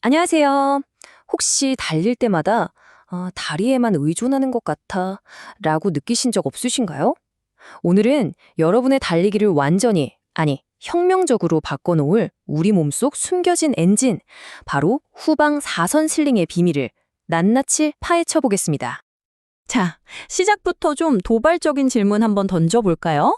안녕하세요. 혹시 달릴 때마다 다리에만 의존하는 것 같아 라고 느끼신 적 없으신가요? 오늘은 여러분의 달리기를 완전히, 아니, 혁명적으로 바꿔놓을 우리 몸속 숨겨진 엔진, 바로 후방 사선 슬링의 비밀을 낱낱이 파헤쳐 보겠습니다. 자, 시작부터 좀 도발적인 질문 한번 던져볼까요?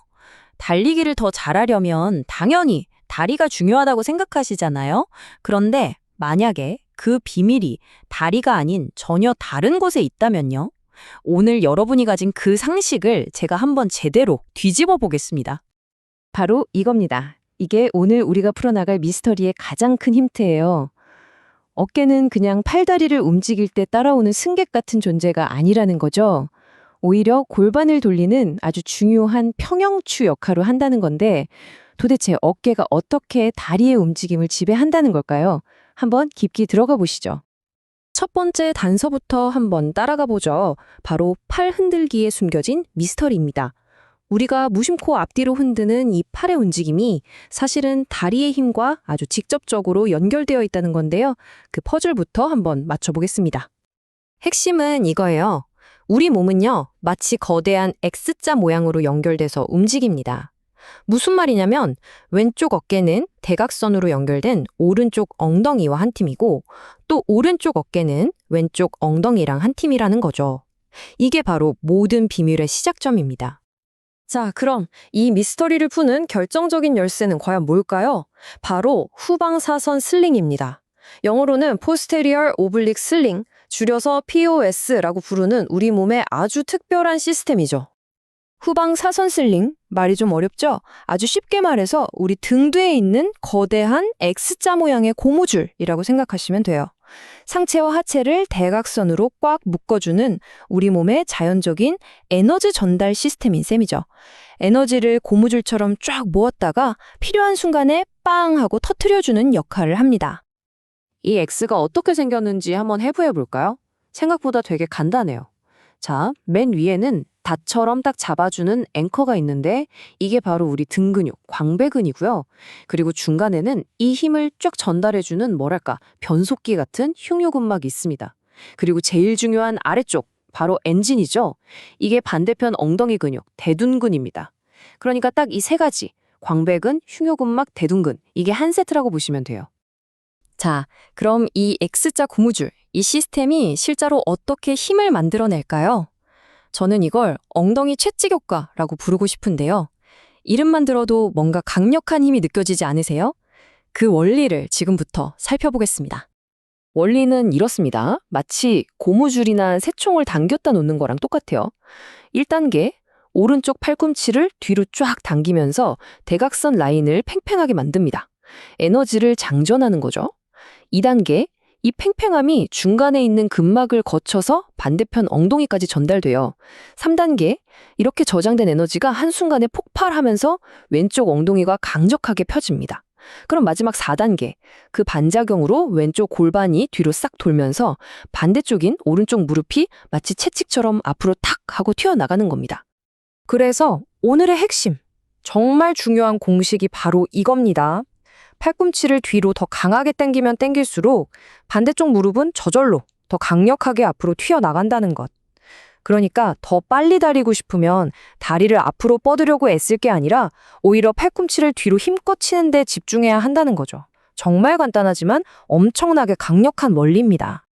달리기를 더 잘하려면 당연히 다리가 중요하다고 생각하시잖아요? 그런데 만약에 그 비밀이 다리가 아닌 전혀 다른 곳에 있다면요? 오늘 여러분이 가진 그 상식을 제가 한번 제대로 뒤집어 보겠습니다. 바로 이겁니다. 이게 오늘 우리가 풀어나갈 미스터리의 가장 큰 힌트예요. 어깨는 그냥 팔다리를 움직일 때 따라오는 승객 같은 존재가 아니라는 거죠. 오히려 골반을 돌리는 아주 중요한 평형추 역할을 한다는 건데 도대체 어깨가 어떻게 다리의 움직임을 지배한다는 걸까요? 한번 깊게 들어가 보시죠. 첫 번째 단서부터 한번 따라가 보죠. 바로 팔 흔들기에 숨겨진 미스터리입니다. 우리가 무심코 앞뒤로 흔드는 이 팔의 움직임이 사실은 다리의 힘과 아주 직접적으로 연결되어 있다는 건데요. 그 퍼즐부터 한번 맞춰보겠습니다. 핵심은 이거예요. 우리 몸은요, 마치 거대한 X자 모양으로 연결돼서 움직입니다. 무슨 말이냐면 왼쪽 어깨는 대각선으로 연결된 오른쪽 엉덩이와 한 팀이고 또 오른쪽 어깨는 왼쪽 엉덩이랑 한 팀이라는 거죠. 이게 바로 모든 비밀의 시작점입니다. 자, 그럼 이 미스터리를 푸는 결정적인 열쇠는 과연 뭘까요? 바로 후방 사선 슬링입니다. 영어로는 posterior oblique sling, 줄여서 POS라고 부르는 우리 몸의 아주 특별한 시스템이죠. 후방 사선 슬링, 말이 좀 어렵죠? 아주 쉽게 말해서 우리 등 뒤에 있는 거대한 X자 모양의 고무줄이라고 생각하시면 돼요. 상체와 하체를 대각선으로 꽉 묶어주는 우리 몸의 자연적인 에너지 전달 시스템인 셈이죠. 에너지를 고무줄처럼 쫙 모았다가 필요한 순간에 빵 하고 터트려주는 역할을 합니다. 이 X가 어떻게 생겼는지 한번 해부해 볼까요? 생각보다 되게 간단해요. 자, 맨 위에는 닷처럼 딱 잡아주는 앵커가 있는데 이게 바로 우리 등 근육, 광배근이고요. 그리고 중간에는 이 힘을 쫙 전달해주는 뭐랄까 변속기 같은 흉요근막이 있습니다. 그리고 제일 중요한 아래쪽, 바로 엔진이죠. 이게 반대편 엉덩이 근육, 대둔근입니다. 그러니까 딱 이 세 가지, 광배근, 흉요근막, 대둔근, 이게 한 세트라고 보시면 돼요. 자, 그럼 이 X자 고무줄, 이 시스템이 실제로 어떻게 힘을 만들어낼까요? 저는 이걸 엉덩이 채찍 효과라고 부르고 싶은데요. 이름만 들어도 뭔가 강력한 힘이 느껴지지 않으세요? 그 원리를 지금부터 살펴보겠습니다. 원리는 이렇습니다. 마치 고무줄이나 새총을 당겼다 놓는 거랑 똑같아요. 1단계, 오른쪽 팔꿈치를 뒤로 쫙 당기면서 대각선 라인을 팽팽하게 만듭니다. 에너지를 장전하는 거죠. 2단계, 이 팽팽함이 중간에 있는 근막을 거쳐서 반대편 엉덩이까지 전달돼요. 3단계, 이렇게 저장된 에너지가 한순간에 폭발하면서 왼쪽 엉덩이가 강력하게 펴집니다. 그럼 마지막 4단계, 그 반작용으로 왼쪽 골반이 뒤로 싹 돌면서 반대쪽인 오른쪽 무릎이 마치 채찍처럼 앞으로 탁 하고 튀어나가는 겁니다. 그래서 오늘의 핵심, 정말 중요한 공식이 바로 이겁니다. 팔꿈치를 뒤로 더 강하게 당기면 당길수록 반대쪽 무릎은 저절로 더 강력하게 앞으로 튀어나간다는 것. 그러니까 더 빨리 다리고 싶으면 다리를 앞으로 뻗으려고 애쓸 게 아니라 오히려 팔꿈치를 뒤로 힘껏 치는 데 집중해야 한다는 거죠. 정말 간단하지만 엄청나게 강력한 원리입니다.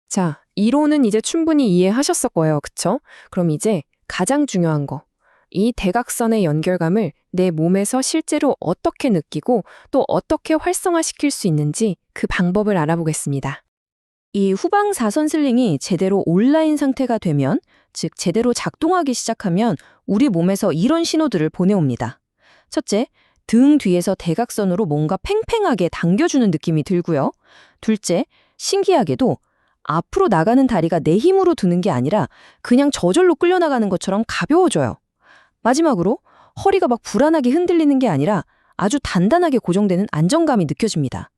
자, 이론은 이제 충분히 이해하셨을 거예요. 그쵸? 그럼 이제 가장 중요한 거. 이 대각선의 연결감을 내 몸에서 실제로 어떻게 느끼고 또 어떻게 활성화시킬 수 있는지 그 방법을 알아보겠습니다. 이 후방 사선 슬링이 제대로 온라인 상태가 되면, 즉 제대로 작동하기 시작하면 우리 몸에서 이런 신호들을 보내옵니다. 첫째, 등 뒤에서 대각선으로 뭔가 팽팽하게 당겨주는 느낌이 들고요. 둘째, 신기하게도 앞으로 나가는 다리가 내 힘으로 드는 게 아니라 그냥 저절로 끌려나가는 것처럼 가벼워져요. 마지막으로 허리가 막 불안하게 흔들리는 게 아니라 아주 단단하게 고정되는 안정감이 느껴집니다.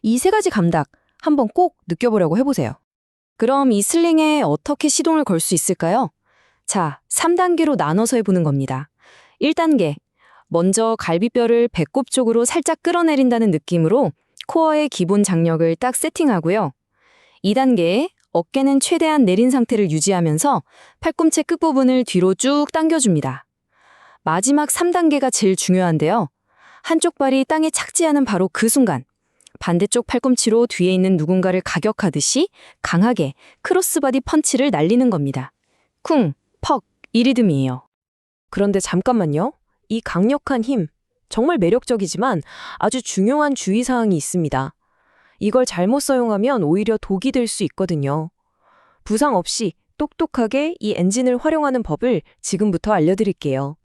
이 세 가지 감각 한번 꼭 느껴보려고 해보세요. 그럼 이 슬링에 어떻게 시동을 걸 수 있을까요? 자, 3단계로 나눠서 해보는 겁니다. 1단계, 먼저 갈비뼈를 배꼽 쪽으로 살짝 끌어내린다는 느낌으로 코어의 기본 장력을 딱 세팅하고요. 2단계, 어깨는 최대한 내린 상태를 유지하면서 팔꿈치 끝부분을 뒤로 쭉 당겨줍니다. 마지막 3단계가 제일 중요한데요. 한쪽 발이 땅에 착지하는 바로 그 순간, 반대쪽 팔꿈치로 뒤에 있는 누군가를 가격하듯이 강하게 크로스바디 펀치를 날리는 겁니다. 쿵, 퍽, 이 리듬이에요. 그런데 잠깐만요. 이 강력한 힘, 정말 매력적이지만 아주 중요한 주의사항이 있습니다. 이걸 잘못 사용하면 오히려 독이 될 수 있거든요. 부상 없이 똑똑하게 이 엔진을 활용하는 법을 지금부터 알려드릴게요.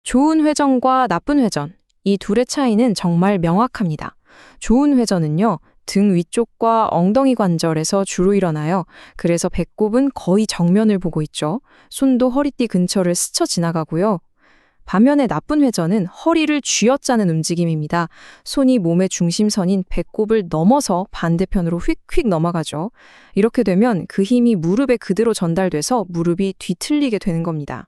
좋은 회전과 나쁜 회전, 이 둘의 차이는 정말 명확합니다. 좋은 회전은요, 등 위쪽과 엉덩이 관절에서 주로 일어나요. 그래서 배꼽은 거의 정면을 보고 있죠. 손도 허리띠 근처를 스쳐 지나가고요. 반면에 나쁜 회전은 허리를 쥐어짜는 움직임입니다. 손이 몸의 중심선인 배꼽을 넘어서 반대편으로 휙휙 넘어가죠. 이렇게 되면 그 힘이 무릎에 그대로 전달돼서 무릎이 뒤틀리게 되는 겁니다.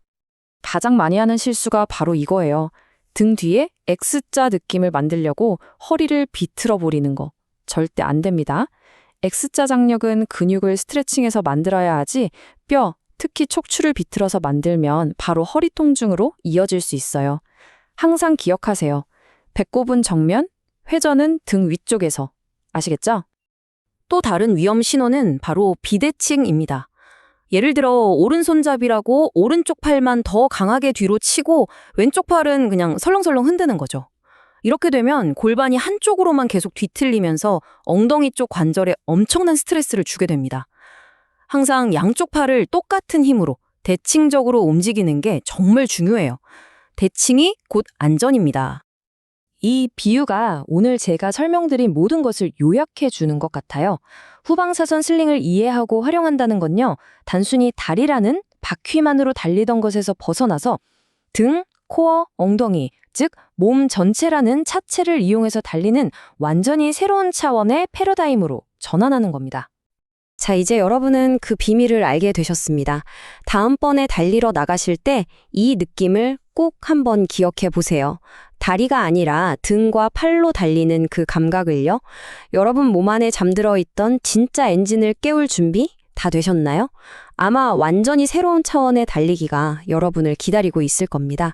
가장 많이 하는 실수가 바로 이거예요. 등 뒤에 X자 느낌을 만들려고 허리를 비틀어 버리는 거. 절대 안 됩니다. X자 장력은 근육을 스트레칭해서 만들어야 하지 뼈, 특히 척추를 비틀어서 만들면 바로 허리 통증으로 이어질 수 있어요. 항상 기억하세요. 배꼽은 정면, 회전은 등 위쪽에서. 아시겠죠? 또 다른 위험 신호는 바로 비대칭입니다. 예를 들어 오른손잡이라고 오른쪽 팔만 더 강하게 뒤로 치고 왼쪽 팔은 그냥 설렁설렁 흔드는 거죠. 이렇게 되면 골반이 한쪽으로만 계속 뒤틀리면서 엉덩이 쪽 관절에 엄청난 스트레스를 주게 됩니다. 항상 양쪽 팔을 똑같은 힘으로 대칭적으로 움직이는 게 정말 중요해요. 대칭이 곧 안전입니다. 이 비유가 오늘 제가 설명드린 모든 것을 요약해 주는 것 같아요. 후방사선 슬링을 이해하고 활용한다는 건요, 단순히 다리라는 바퀴만으로 달리던 것에서 벗어나서 등, 코어, 엉덩이, 즉 몸 전체라는 차체를 이용해서 달리는 완전히 새로운 차원의 패러다임으로 전환하는 겁니다. 자, 이제 여러분은 그 비밀을 알게 되셨습니다. 다음번에 달리러 나가실 때 이 느낌을 꼭 한번 기억해 보세요. 다리가 아니라 등과 팔로 달리는 그 감각을요. 여러분 몸 안에 잠들어 있던 진짜 엔진을 깨울 준비 다 되셨나요? 아마 완전히 새로운 차원의 달리기가 여러분을 기다리고 있을 겁니다.